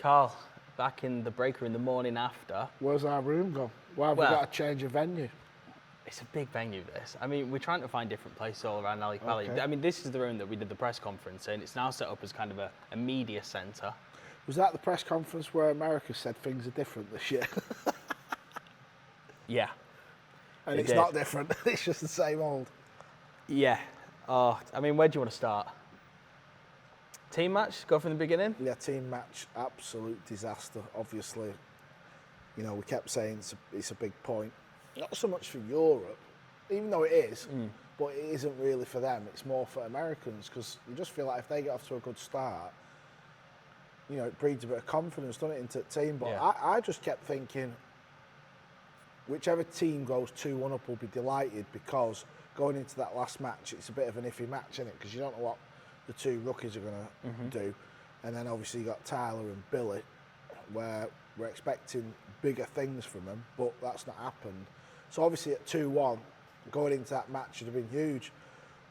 Karl, back in the breaker in the morning after. Where's our room gone? Why have we got to change a venue? It's a big venue, this. I mean, we're trying to find different places all around Ali Valley. Okay. I mean, this is the room that we did the press conference in. It's now set up as kind of a media centre. Was that the press conference where America said things are different this year? Yeah. And it's not different. It's just the same old. Yeah. Oh, I mean, where do you want to start? Team match? Go from the beginning? Yeah, team match, absolute disaster. Obviously, you know, we kept saying it's a big point. Not so much for Europe, even though it is, but it isn't really for them. It's more for Americans, because you just feel like if they get off to a good start, you know, it breeds a bit of confidence, doesn't it, into the team. But yeah. I just kept thinking, whichever team goes 2-1 up will be delighted, because going into that last match, it's a bit of an iffy match, isn't it? Because you don't know what the two rookies are going to do. And then obviously you got Tyler and Billy, where we're expecting bigger things from them, but that's not happened. So obviously at 2-1, going into that match would have been huge.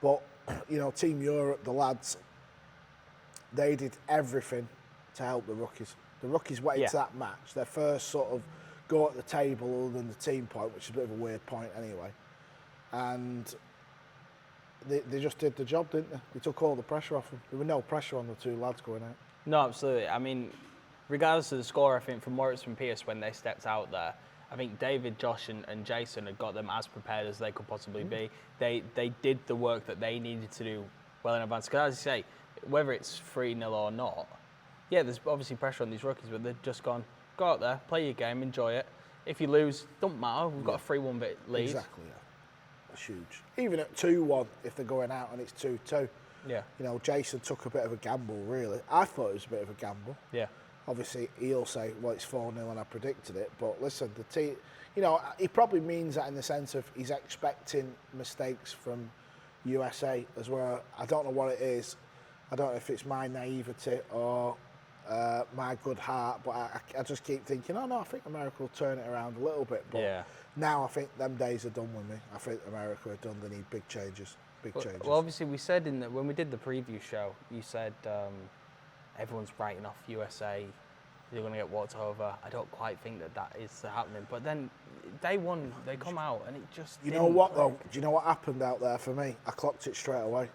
But, you know, Team Europe, the lads, they did everything to help the rookies. The rookies went into that match, their first sort of go at the table other than the team point, which is a bit of a weird point anyway. And they just did the job, didn't they? They took all the pressure off them. There was no pressure on the two lads going out. No, absolutely. I mean, regardless of the score, I think from Moritz and Pierce, when they stepped out there, I think David, Josh and Jason had got them as prepared as they could possibly be. They did the work that they needed to do well in advance. Because as you say, whether it's 3-0 or not, yeah, there's obviously pressure on these rookies, but they've just gone, go out there, play your game, enjoy it. If you lose, don't matter. We've got a 3-1 bit lead. Exactly, yeah. That's huge. Even at 2-1, if they're going out and it's 2-2. Yeah. You know, Jason took a bit of a gamble, really. I thought it was a bit of a gamble. Yeah. Obviously, he'll say, well, it's 4-0 and I predicted it. But listen, the team, you know, he probably means that in the sense of he's expecting mistakes from USA as well. I don't know what it is. I don't know if it's my naivety or my good heart, but I just keep thinking, oh no, I think America will turn it around a little bit. But now I think them days are done with me. I think America are done. They need big changes. Changes. Well, obviously, we said when we did the preview show, you said everyone's writing off USA. They're going to get walked over. I don't quite think that is happening. But then day one, they come out and it just. You know what though? Do you know what happened out there for me? I clocked it straight away.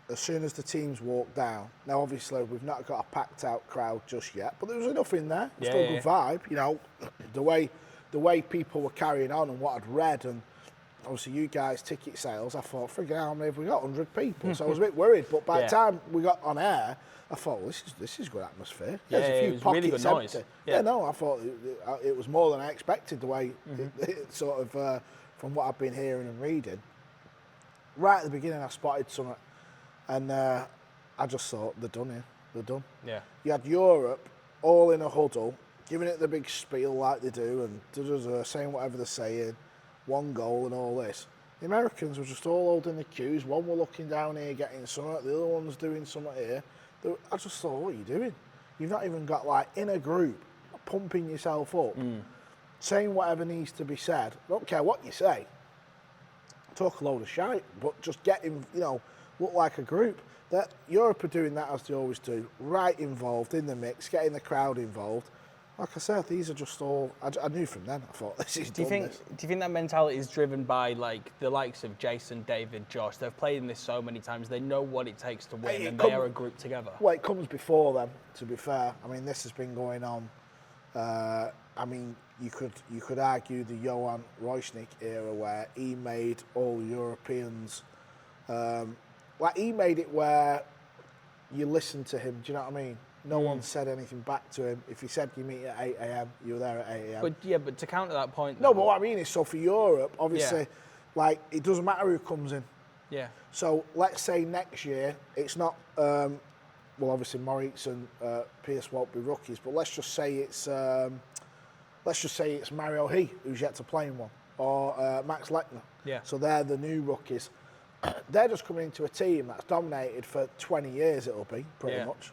As soon as the teams walked down. Now, obviously, we've not got a packed out crowd just yet, but there was enough in there. Still a good vibe. You know, the way people were carrying on and what I'd read, and obviously you guys ticket sales. I thought, figure out how many have we got? 100 people. So I was a bit worried. But by the time we got on air, I thought, well, this is good atmosphere. Yeah, There's a few it was pockets really good empty. noise. Yeah, no, I thought it was more than I expected. The way it sort of from what I've been hearing and reading. Right at the beginning, I spotted something, and I just thought, they're done here. They're done. Yeah. You had Europe all in a huddle, giving it the big spiel like they do, and saying whatever they're saying, one goal and all this. The Americans were just all holding the cues. One were looking down here, getting something. The other one's doing something here. I just thought, what are you doing? You've not even got, like, in a group, pumping yourself up, saying whatever needs to be said. I don't care what you say. Talk a load of shite, but just get him, you know, look like a group. That Europe are doing that as they always do, right involved in the mix, getting the crowd involved. Like I said, these are just all. I knew from then. I thought this is. Do you think that mentality is driven by like the likes of Jason, David, Josh? They've played in this so many times. They know what it takes to win, and they are a group together. Well, it comes before them. To be fair, I mean, this has been going on. I mean, you could argue the Johan Royschnik era where he made all Europeans. Like he made it where you listen to him. Do you know what I mean? No one said anything back to him. If he said you meet at 8 a.m, you were there at 8 a.m. But to counter that point... No, but what I mean is, so for Europe, obviously, like, it doesn't matter who comes in. Yeah. So let's say next year, it's not... well, obviously, Moritz and Pierce won't be rookies, but let's just say it's Mario He, who's yet to play in one, or Max Lechner. Yeah. So they're the new rookies. They're just coming into a team that's dominated for 20 years, it'll be, pretty much.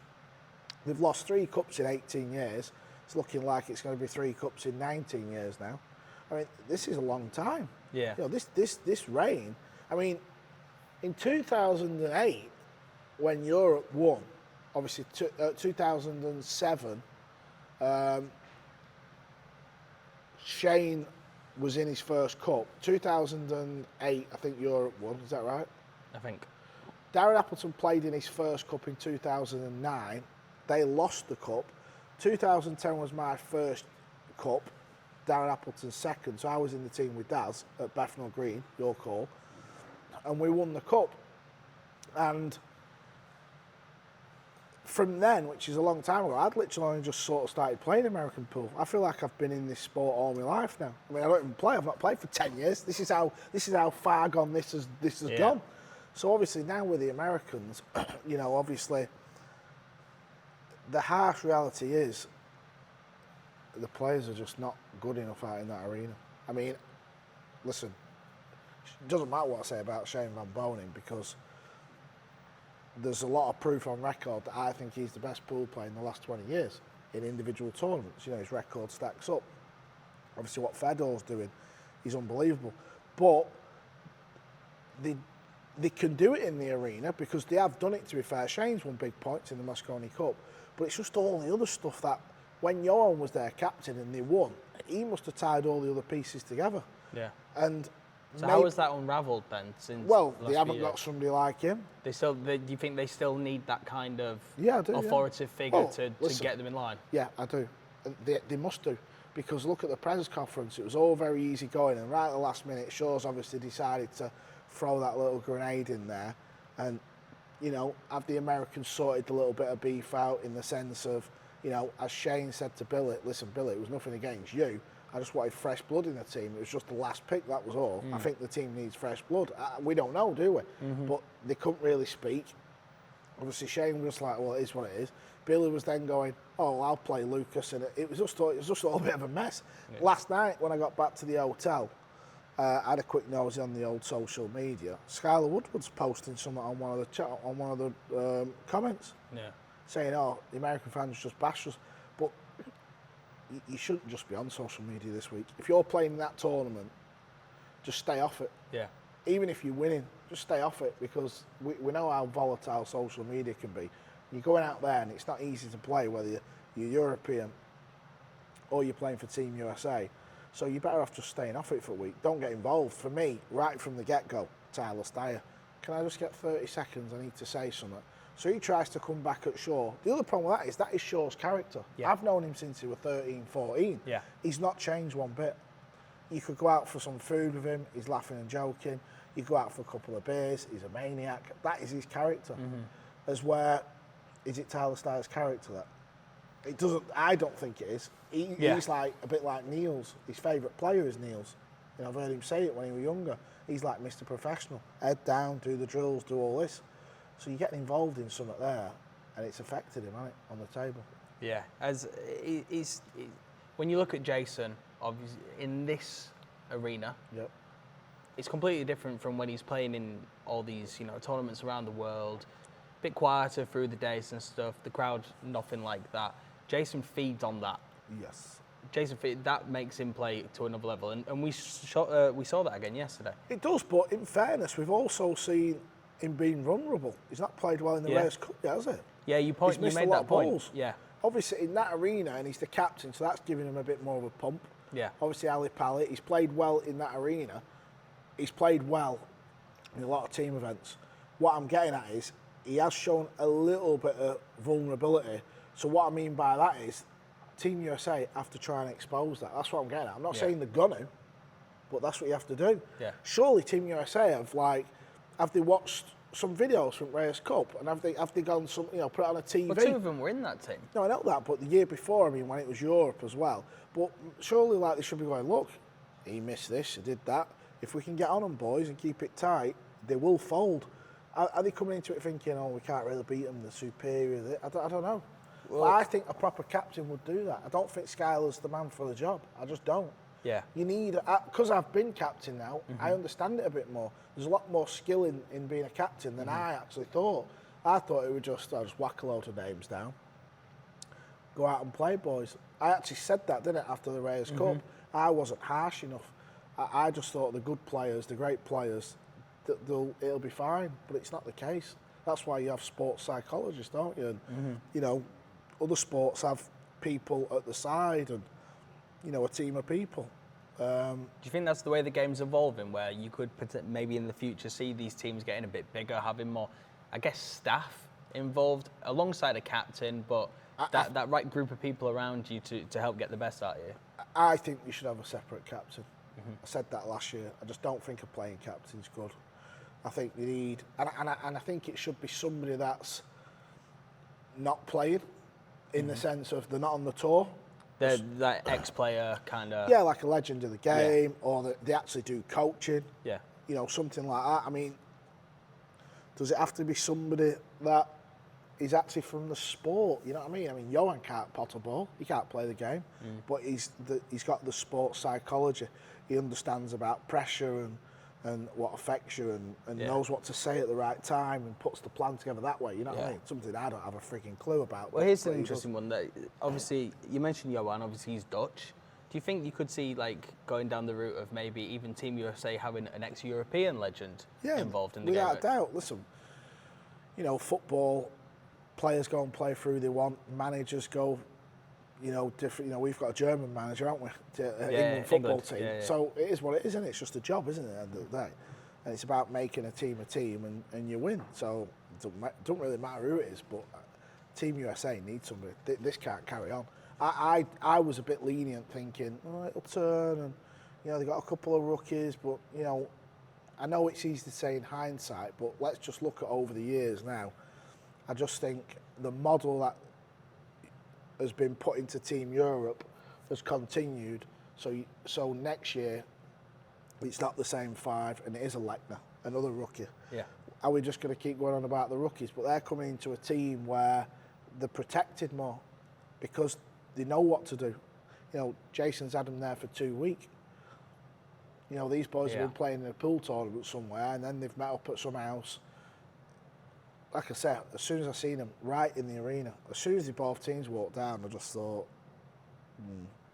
They've lost 3 cups in 18 years. It's looking like it's going to be 3 cups in 19 years now. I mean, this is a long time. Yeah. You know, this reign. I mean, in 2008, when Europe won, obviously 2007, Shane was in his first cup. 2008, I think Europe won. Is that right? I think. Darren Appleton played in his first cup in 2009. They lost the cup. 2010 was my first cup. Darren Appleton's second. So I was in the team with Daz at Bethnal Green, your call. And we won the cup. And from then, which is a long time ago, I'd literally only just sort of started playing American pool. I feel like I've been in this sport all my life now. I mean, I don't even play. I've not played for 10 years. This is how far gone this has gone. So obviously now with the Americans, you know, obviously the harsh reality is the players are just not good enough out in that arena. I mean, listen, it doesn't matter what I say about Shane Van Bonen because there's a lot of proof on record that I think he's the best pool player in the last 20 years in individual tournaments. You know, his record stacks up. Obviously what Fedor's doing is unbelievable. But they can do it in the arena because they have done it, to be fair. Shane's won big points in the Mosconi Cup, but it's just all the other stuff that when Johan was their captain and they won, he must have tied all the other pieces together. Yeah. And so how has that unravelled then? Since they haven't got somebody do you think they still need that kind of authoritative figure to get them in line? Yeah, I do. They must do. Because look at the press conference, it was all very easy going, and right at the last minute, Shaw's obviously decided to throw that little grenade in there and, you know, have the Americans sorted a little bit of beef out in the sense of, you know, as Shane said to Billy, listen, Billy, it was nothing against you. I just wanted fresh blood in the team. It was just the last pick, that was all. I think the team needs fresh blood. We don't know, do we? But they couldn't really speak. Obviously, Shane was like, well, it is what it is. Billy was then going, oh, I'll play Lucas. And it was just all a bit of a mess. Yeah. Last night, when I got back to the hotel, I had a quick nosy on the old social media. Skylar Woodward's posting something on one of the comments, saying, "Oh, the American fans just bash us." But you shouldn't just be on social media this week. If you're playing in that tournament, just stay off it. Yeah. Even if you're winning, just stay off it because we know how volatile social media can be. You're going out there and it's not easy to play whether you're European or you're playing for Team USA. So you're better off just staying off it for a week. Don't get involved. For me, right from the get-go, Tyler Steyer, can I just get 30 seconds? I need to say something. So he tries to come back at Shaw. The other problem with that is Shaw's character. Yeah. I've known him since he was 13, 14. Yeah. He's not changed one bit. You could go out for some food with him, he's laughing and joking. You go out for a couple of beers, he's a maniac. That is his character. Is it Tyler Steyer's character that? It doesn't. I don't think it is. He's like a bit like Niels. His favourite player is Niels. You know, I've heard him say it when he was younger. He's like Mr. Professional. Head down, do the drills, do all this. So you're getting involved in something there, and it's affected him, hasn't it, on the table? Yeah. When you look at Jason, obviously in this arena, it's completely different from when he's playing in all these, you know, tournaments around the world. A bit quieter through the days and stuff. The crowd, nothing like that. Jason feeds on that. Yes. That makes him play to another level, and we saw that again yesterday. It does, but in fairness, we've also seen him being vulnerable. He's not played well in the Race Cup yet, has he? Yeah, you made that point. Balls. Yeah. Obviously, in that arena, and he's the captain, so that's giving him a bit more of a pump. Yeah. Obviously, Ali Pallet, he's played well in that arena. He's played well in a lot of team events. What I'm getting at is he has shown a little bit of vulnerability. So what I mean by that is Team USA have to try and expose that. That's what I'm getting at. I'm not saying they're gonna, but that's what you have to do. Yeah. Surely Team USA have they watched some videos from Race Cup and have they gone some, you know, put it on a TV? Well, two of them were in that team. No, I know that, but the year before, I mean, when it was Europe as well. But surely, like, they should be going, look, he missed this, he did that. If we can get on them, boys, and keep it tight, they will fold. Are they coming into it thinking, oh, we can't really beat them, they're superior? I don't know. Well, I think a proper captain would do that. I don't think Skyler's the man for the job. I just don't. Yeah. You need, because I've been captain now, I understand it a bit more. There's a lot more skill in being a captain than I actually thought. I thought it would just whack a load of names down. Go out and play, boys. I actually said that, didn't I, after the Race Cup? I wasn't harsh enough. I just thought the good players, the great players, it'll be fine, but it's not the case. That's why you have sports psychologists, don't you? And, you know, other sports have people at the side and, you know, a team of people. Do you think that's the way the game's evolving, where you could maybe in the future see these teams getting a bit bigger, having more, I guess, staff involved alongside a captain, but that right group of people around you to help get the best out of you? I think we should have a separate captain. I said that last year. I just don't think a playing captain's good. I think you need, and I think it should be somebody that's not playing, in the sense of they're not on the tour. They're that ex-player kind of... Yeah, like a legend of the game, or they actually do coaching. Yeah. You know, something like that. I mean, does it have to be somebody that is actually from the sport? You know what I mean? I mean, Johan can't pot a ball. He can't play the game. But he's got the sports psychology. He understands about pressure and what affects you and knows what to say at the right time and puts the plan together that way. You know what I mean? Something I don't have a freaking clue about. Well, here's an interesting one. That obviously, you mentioned Johan. Obviously, he's Dutch. Do you think you could see, like, going down the route of maybe even Team USA having an ex-European legend involved in the game? Without a doubt. Listen, you know, football, players go and play through they want, managers go, you know, different. You know, we've got a German manager, haven't we? England football team. Yeah. So it is what it is, isn't it? It's just a job, isn't it, at the end of the day? And it's about making a team and you win. So it don't really matter who it is, but Team USA needs somebody. This can't carry on. I was a bit lenient, thinking, oh, it'll turn, and, you know, they got a couple of rookies, but, you know, I know it's easy to say in hindsight, but let's just look at over the years now. I just think the model that has been put into Team Europe has continued. So next year, it's not the same five, and it is a Lechner, another rookie. Yeah. Are we just going to keep going on about the rookies? But they're coming into a team where they're protected more because they know what to do. You know, Jason's had them there for 2 weeks. You know, these boys have been playing in a pool tournament somewhere, and then they've met up at some house. Like I said, as soon as I seen them right in the arena, as soon as both teams walked down, I just thought,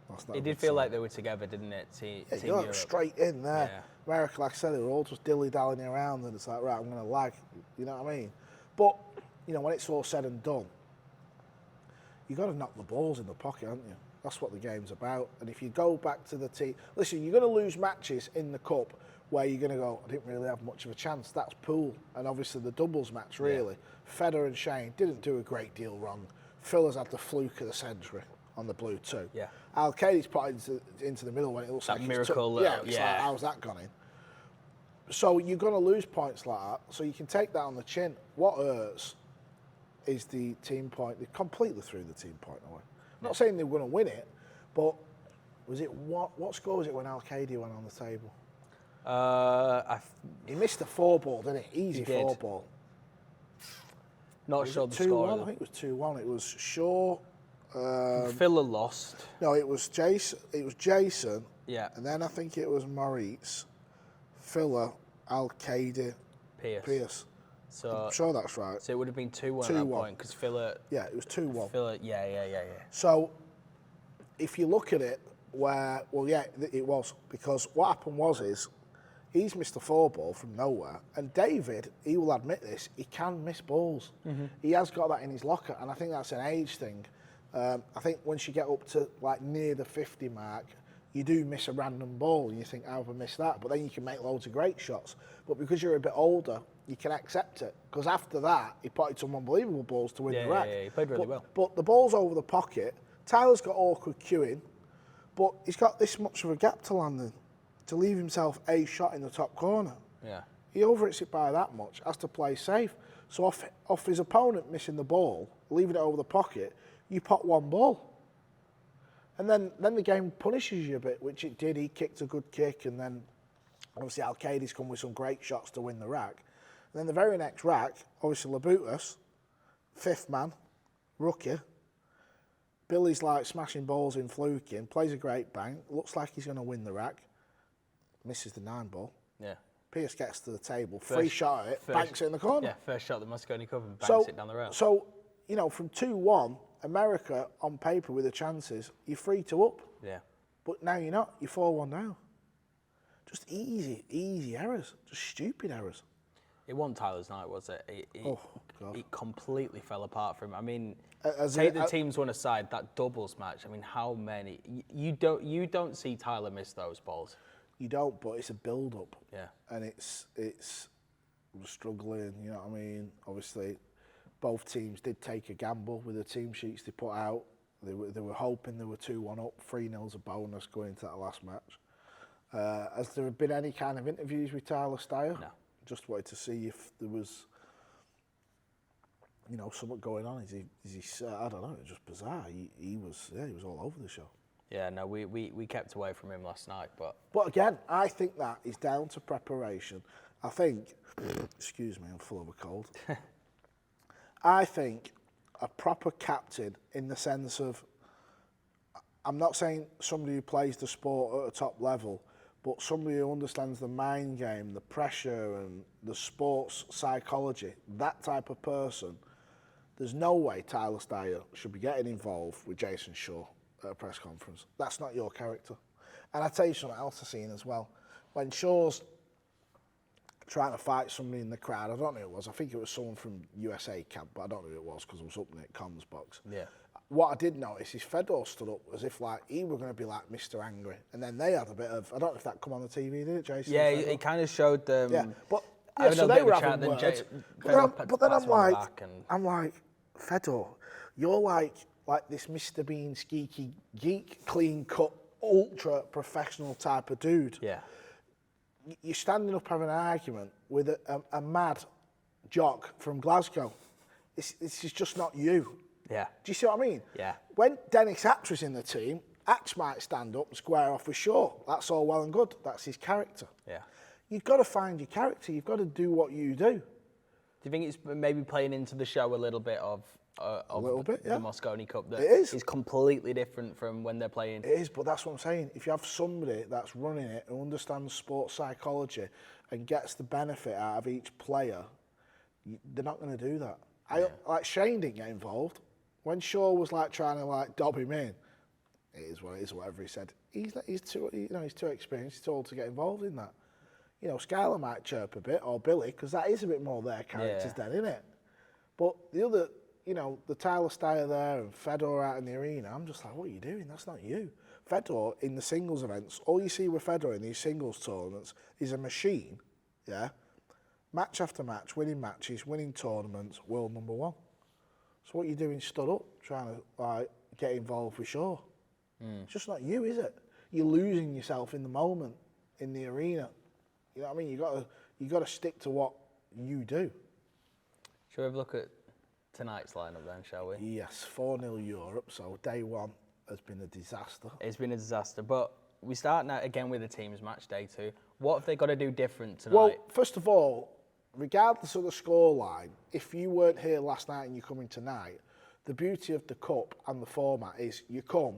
that's not. It did feel like they were together, didn't it? Team Europe. Straight in there. Yeah. America, like I said, they were all just dilly-dallying around, and it's like, right, I'm going to lag. You know what I mean? But, you know, when it's all said and done, you've got to knock the balls in the pocket, haven't you? That's what the game's about. And if you go back to the team, listen, you're going to lose matches in the cup where you're going to go, I didn't really have much of a chance. That's pool. And obviously the doubles match, really. Fedor and Shane didn't do a great deal wrong. Phil has had the fluke of the century on the blue too. Yeah. Al-Qaedi's put into the middle when it looks that like miracle. It's like, how's that gone in? So you're going to lose points like that. So you can take that on the chin. What hurts is the team point. They completely threw the team point away. I'm not saying they were going to win it, but was it what score was it when Al-Qaedi went on the table? He missed a 4-ball, didn't he? Easy 4-ball. Not sure the score. I think it was 2-1. It was Shaw. Filler lost. No, it was Jason. Yeah. And then I think it was Maurice, Filler, Al-Qaedi, Pierce. So I'm sure that's right. So it would have been 2-1 at that point because Filler. Yeah, it was 2-1. Filler. Yeah. So if you look at it, it was, because what happened is he's missed a 4-ball from nowhere, and David, he will admit this, he can miss balls. He has got that in his locker, and I think that's an age thing. I think once you get up to like near the 50 mark, you do miss a random ball, and you think, how have I missed that? But then you can make loads of great shots. But because you're a bit older, you can accept it. Because after that, he potted some unbelievable balls to win the rack. Yeah, he played really well. But the ball's over the pocket. Tyler's got awkward cueing, but he's got this much of a gap to land in to leave himself a shot in the top corner. Yeah. He overhits it by that much, has to play safe. So off his opponent missing the ball, leaving it over the pocket, you pot one ball. And then the game punishes you a bit, which it did. He kicked a good kick, and then obviously Al-Qaedi's come with some great shots to win the rack. And then the very next rack, obviously Labutus, 5th man, rookie. Billy's like smashing balls in, fluking, plays a great bang, looks like he's going to win the rack, misses the 9-ball. Yeah. Pierce gets to the table, free shot at it, banks it in the corner. Yeah, first shot at the Mosconi Cup and banks it down the rail. So, you know, from 2-1, America on paper with the chances, you're 3-2 up. Yeah. But now you're not, you're 4-1 down. Just easy errors, just stupid errors. It wasn't Tyler's night, was it? God. It completely fell apart for him. I mean, Take the teams one aside. That doubles match. I mean, how many? You don't see Tyler miss those balls. You don't, but it's a build-up. Yeah. And it's we're struggling. You know what I mean? Obviously, both teams did take a gamble with the team sheets they put out. They were hoping they were 2-1 up, 3-0's a bonus going into that last match. Has there been any kind of interviews with Tyler Steyer? No. Just wanted to see if there was, you know, something going on. Is he? I don't know. It's just bizarre. He was all over the show. Yeah, no, we kept away from him last night, but again, I think that is down to preparation. I think, excuse me, I'm full of a cold. I think a proper captain, in the sense of, I'm not saying somebody who plays the sport at a top level, but somebody who understands the mind game, the pressure and the sports psychology, that type of person. There's no way Tyler Steyer should be getting involved with Jason Shaw at a press conference. That's not your character. And I'll tell you something else I've seen as well. When Shaw's trying to fight somebody in the crowd, I don't know who it was, I think it was someone from USA camp, but I don't know who it was because I was up in the comms box. yeah. What I did notice is Fedor stood up as if like he were going to be like Mr. Angry. And then they had a bit of, I don't know if that come on the TV, did it, Jason? Yeah, it kind of showed them. Yeah, but yeah, so they were having words. But then I'm like, Fedor, you're like this Mr. Bean skeeky geek, clean cut, ultra professional type of dude. Yeah. You're standing up having an argument with a mad jock from Glasgow. This is just not you. Yeah. Do you see what I mean? Yeah. When Dennis Axe was in the team, Axe might stand up and square off with Shaw. That's all well and good. That's his character. Yeah. You've got to find your character. You've got to do what you do. Do you think it's maybe playing into the show a little bit of the Mosconi Cup? That it is. It's completely different from when they're playing. It is, but that's what I'm saying. If you have somebody that's running it who understands sports psychology and gets the benefit out of each player, they're not going to do that. Like Shane didn't get involved. When Shaw was like trying to like dob him in, it is what it is, whatever he said. He's too experienced, he's too old to get involved in that. You know, Skylar might chirp a bit, or Billy, because that is a bit more their characters then, isn't it? But the other, you know, the Tyler Steyer there and Fedor out in the arena, I'm just like, what are you doing? That's not you. Fedor in the singles events, all you see with Fedor in these singles tournaments is a machine, yeah? Match after match, winning matches, winning tournaments, world number one. So what are you doing stood up, trying to like get involved with Shaw? It's just not you, is it? You're losing yourself in the moment, in the arena. You know what I mean? You got to stick to what you do. Shall we have a look at tonight's lineup then, shall we? Yes, 4-0 Europe, so day one has been a disaster. It's been a disaster, but we start now again with the teams match day two. What have they got to do different tonight? Well, first of all, regardless of the scoreline, if you weren't here last night and you're coming tonight, the beauty of the cup and the format is you come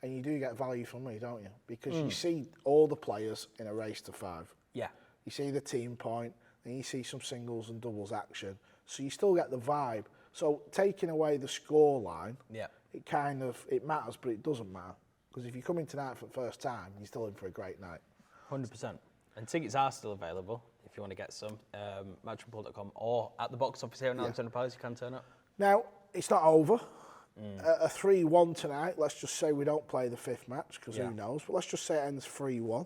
and you do get value from me, don't you? Because you see all the players in a race to 5. Yeah. You see the team point, and you see some singles and doubles action. So you still get the vibe. So taking away the scoreline, it matters, but it doesn't matter. Because if you come in tonight for the first time, you're still in for a great night. 100%. And tickets are still available if you want to get some. Matchreport.com or at the box office here in Alexandra Palace, you can turn up. Now, it's not over. A 3-1 tonight. Let's just say we don't play the 5th match, because who knows. But let's just say it ends 3-1.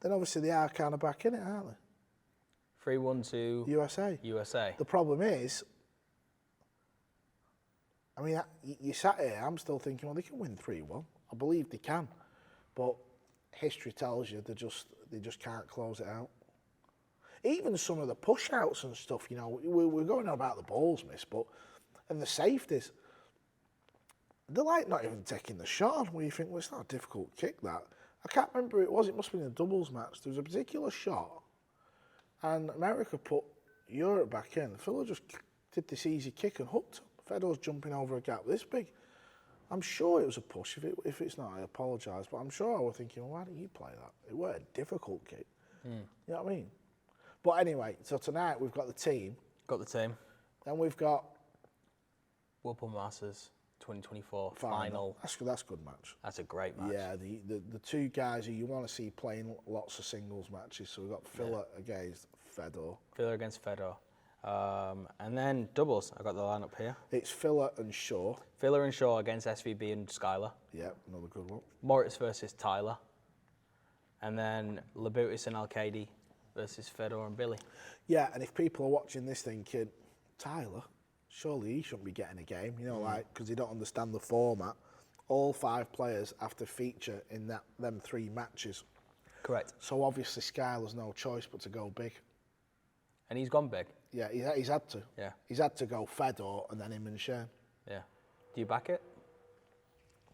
Then obviously they are kind of back in it, aren't they? 3-1 to USA. The problem is, I mean, you sat here, I'm still thinking, well, they can win 3-1. I believe they can. But history tells you they just can't close it out. Even some of the push-outs and stuff, you know, we're going on about the balls miss, and the safeties, they're like not even taking the shot where you think, well, it's not a difficult kick, that. I can't remember who it was. It must have been a doubles match. There was a particular shot, and America put Europe back in. Fedor just did this easy kick and hooked him. Fedor's jumping over a gap this big. I'm sure it was a push. If it's not, I apologise. But I'm sure I was thinking, well, why didn't you play that? It was a difficult kick. You know what I mean? But anyway, so tonight we've got the team. Got the team. Then we've got Whirlpool Masters 2024 final. That's a good match. That's a great match. Yeah, the two guys who you want to see playing lots of singles matches. So we've got Filler against Fedor. Filler against Fedor. And then doubles. I got the lineup here. It's Filler and Shaw. Filler and Shaw against SVB and Skylar. Yeah, another good one. Moritz versus Tyler. And then Labutis and Alcady versus Fedor and Billy. Yeah, and if people are watching this thinking, Tyler, surely he shouldn't be getting a game, because they don't understand the format. All 5 players have to feature in them 3 matches. Correct. So obviously Skylar's no choice but to go big. And he's gone big. Yeah, he's had to. Yeah. He's had to go Fedor and then him and Shane. Yeah. Do you back it?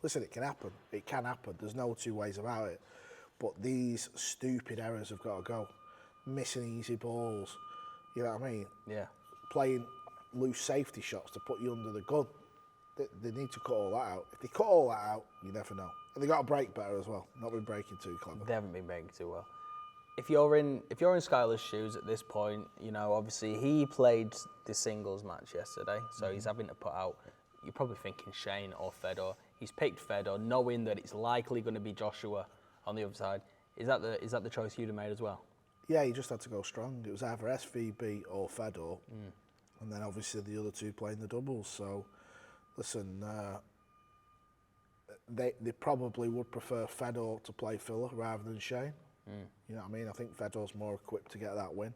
Listen, it can happen. It can happen. There's no 2 ways about it. But these stupid errors have got to go. Missing easy balls. You know what I mean? Yeah. Playing loose safety shots to put you under the gun. They need to cut all that out. If they cut all that out, you never know. And they got to break better as well. Not been breaking too clever. They haven't been breaking too well. If you're in Skylar's shoes at this point, obviously he played the singles match yesterday, so he's having to put out. You're probably thinking Shane or Fedor. He's picked Fedor, knowing that it's likely going to be Joshua on the other side. Is that the choice you'd have made as well? Yeah, he just had to go strong. It was either SVB or Fedor, and then obviously the other 2 playing the doubles. So, listen, they probably would prefer Fedor to play Filler rather than Shane. You know what I mean? I think Fedor's more equipped to get that win.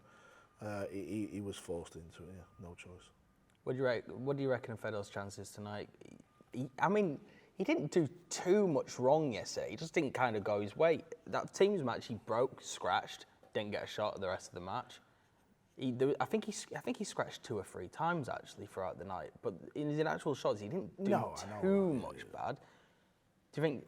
He was forced into it, yeah, no choice. What do you reckon of Fedor's chances tonight? He didn't do too much wrong yesterday. He just didn't kind of go his way. That team's match, he broke, scratched, didn't get a shot at the rest of the match. I think he scratched 2 or 3 times actually throughout the night. But in his actual shots, he didn't do too much bad. Do you think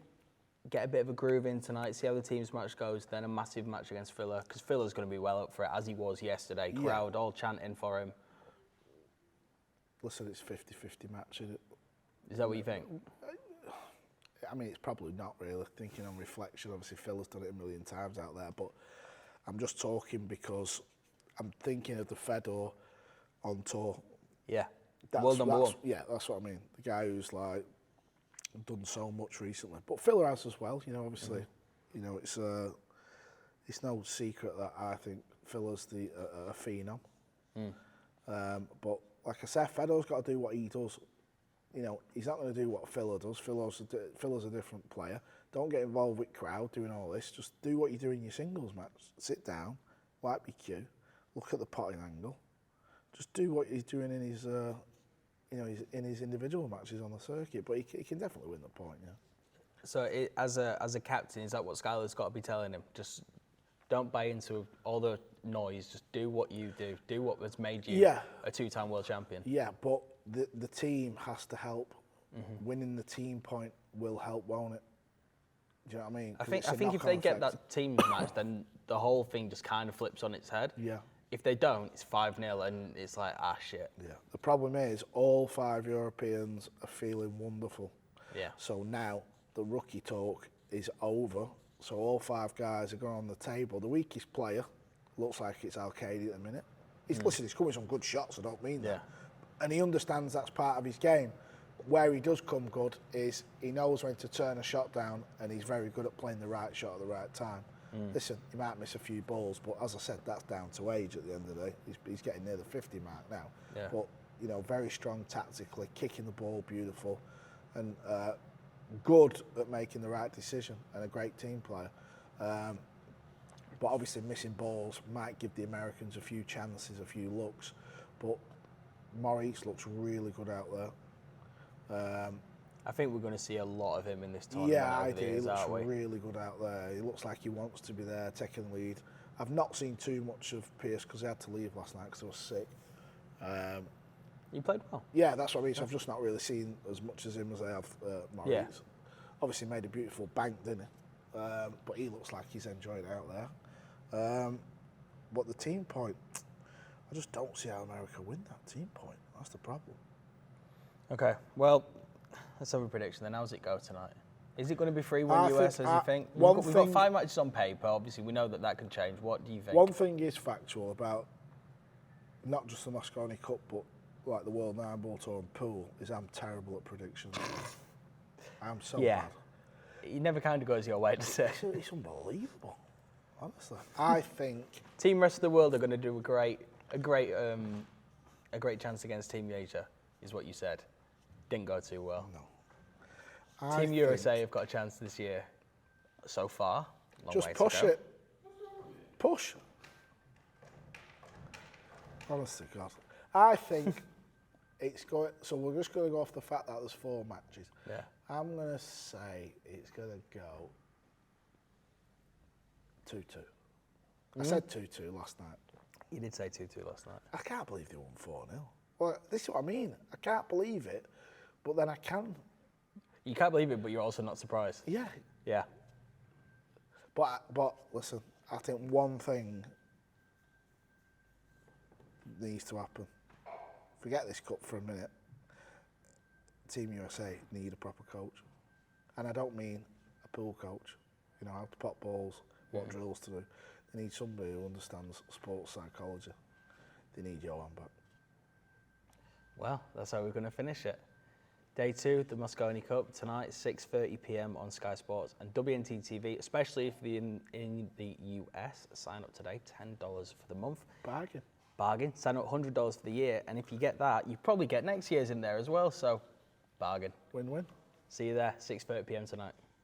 get a bit of a groove in tonight, see how the team's match goes, then a massive match against Filler, because Filler's going to be well up for it, as he was yesterday. Crowd all chanting for him. Listen, it's 50-50 match, isn't it? Is that what you think? I mean, it's probably not really. Thinking on reflection, obviously Filler's done it a million times out there, but I'm just talking because I'm thinking of the Fedor on tour. Yeah, world number 1. Yeah, that's what I mean. The guy who's like done so much recently, but Filler has as well. Obviously, it's no secret that I think Filler's a phenom. But like I said, Fedor's got to do what he does. He's not going to do what Filler does. Filler's a different player. Don't get involved with crowd doing all this. Just do what you do in your singles match. Sit down, wipe your cue, look at the potting angle. Just do what he's doing in his, in his individual matches on the circuit. But he can definitely win the point. Yeah. So as a captain, is that what Skylar's got to be telling him? Just don't buy into all the noise. Just do what you do. Do what has made you a 2-time world champion. Yeah, but the team has to help. Winning the team point will help, won't it? Do you know what I mean? I think if they get that team match, then the whole thing just kind of flips on its head. Yeah. If they don't, it's 5-0 and it's like, shit. Yeah. The problem is all 5 Europeans are feeling wonderful. Yeah. So now the rookie talk is over. So all 5 guys are going on the table. The weakest player looks like it's Alcady at the minute. Listen, he's coming some good shots, I don't mean that. And he understands that's part of his game. Where he does come good is he knows when to turn a shot down, and he's very good at playing the right shot at the right time. Listen, he might miss a few balls, but as I said, that's down to age at the end of the day. He's getting near the 50 mark now. Yeah. But, very strong tactically, kicking the ball beautiful, and good at making the right decision, and a great team player. But obviously missing balls might give the Americans a few chances, a few looks. But Maurice looks really good out there. I think we're going to see a lot of him in this tournament. Yeah, I do. He looks really good out there. He looks like he wants to be there, taking the lead. I've not seen too much of Pierce because he had to leave last night because I was sick. You played well. Yeah, that's what I mean. So I've just not really seen as much as him as I have Maurice. Yeah. Obviously made a beautiful bank, didn't he? But he looks like he's enjoying it out there. But the team point, I just don't see how America win that team point. That's the problem. Okay, well, let's have a prediction then. How's it go tonight? Is it going to be 3-1 US, as you think? We've got 5 matches on paper. Obviously, we know that can change. What do you think? One thing is factual about not just the Mosconi Cup, but like the World 9-Ball Tour and pool, is I'm terrible at predictions. I'm so bad. He never kind of goes your way, does it? It's unbelievable, honestly. I think Team Rest of the World are going to do a great a great chance against Team Asia, is what you said. Didn't go too well. No. Team USA have got a chance this year so far. Long Just way to push go. it. Push. Honest to God. I think it's going. So we're just going to go off the fact that there's 4 matches. Yeah. I'm going to say it's going to go 2-2. I said 2-2 last night. You did say 2-2 last night. I can't believe they won 4-0. Well, this is what I mean. I can't believe it, but then I can. You can't believe it, but you're also not surprised. Yeah. Yeah. But listen, I think one thing needs to happen. Forget this cup for a minute. Team USA need a proper coach. And I don't mean a pool coach, you know, how to pop balls, what drills to do. They need somebody who understands sports psychology. They need Johan back. Well, that's how we're going to finish it. Day 2, the Mosconi Cup, tonight, 6:30 p.m. on Sky Sports and WNT TV, especially if you're in the US. Sign up today, $10 for the month. Bargain. Sign up $100 for the year, and if you get that, you probably get next year's in there as well, so bargain. Win-win. See you there, 6:30 p.m. tonight.